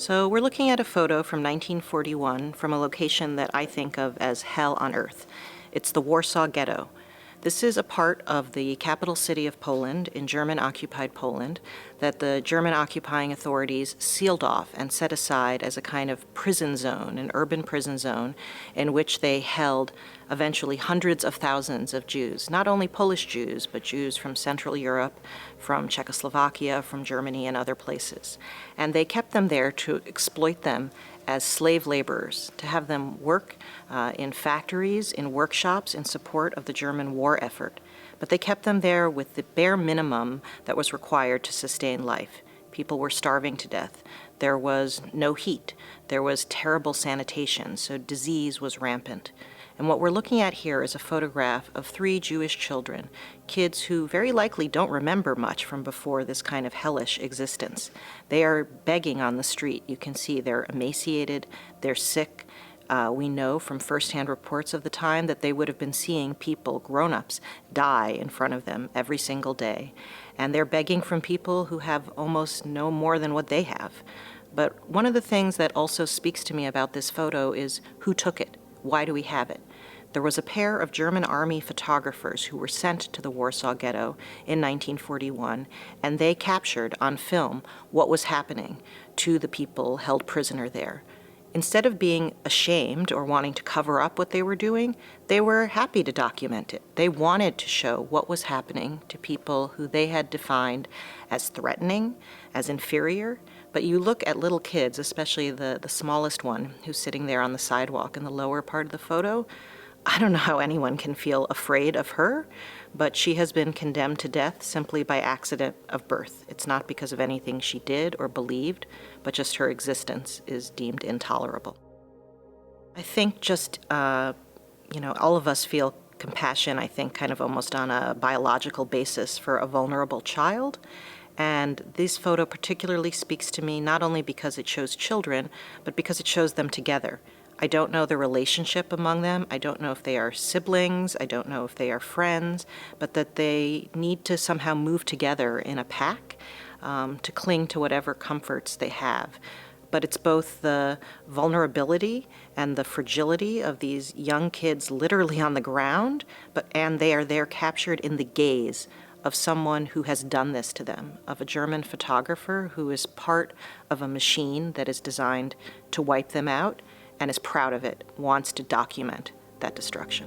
So we're looking at a photo from 1941 from a location that I think of as hell on earth. It's the Warsaw Ghetto. This is a part of the capital city of Poland, in German-occupied Poland, that the German occupying authorities sealed off and set aside as a kind of prison zone, an urban prison zone, in which they held eventually hundreds of thousands of Jews, not only Polish Jews, but Jews from Central Europe, from Czechoslovakia, from Germany, and other places. And they kept them there to exploit them as slave laborers, to have them work in factories, in workshops, in support of the German war effort. But they kept them there with the bare minimum that was required to sustain life. People were starving to death. There was no heat. There was terrible sanitation, so disease was rampant. And what we're looking at here is a photograph of 3 Jewish children, kids who very likely don't remember much from before this kind of hellish existence. They are begging on the street. You can see they're emaciated, they're sick. We know from firsthand reports of the time that they would have been seeing people, grown-ups, die in front of them every single day. And they're begging from people who have almost no more than what they have. But one of the things that also speaks to me about this photo is who took it? Why do we have it? There was a pair of German army photographers who were sent to the Warsaw Ghetto in 1941, and they captured on film what was happening to the people held prisoner there. Instead of being ashamed or wanting to cover up what they were doing, they were happy to document it. They wanted to show what was happening to people who they had defined as threatening, as inferior. But you look at little kids, especially the smallest one who's sitting there on the sidewalk in the lower part of the photo. I don't know how anyone can feel afraid of her, but she has been condemned to death simply by accident of birth. It's not because of anything she did or believed, but just her existence is deemed intolerable. I think just, all of us feel compassion, I think, kind of almost on a biological basis for a vulnerable child. And this photo particularly speaks to me not only because it shows children, but because it shows them together. I don't know the relationship among them. I don't know if they are siblings. I don't know if they are friends, but that they need to somehow move together in a pack to cling to whatever comforts they have. But it's both the vulnerability and the fragility of these young kids literally on the ground, and they are there captured in the gaze of someone who has done this to them, of a German photographer who is part of a machine that is designed to wipe them out and is proud of it, wants to document that destruction.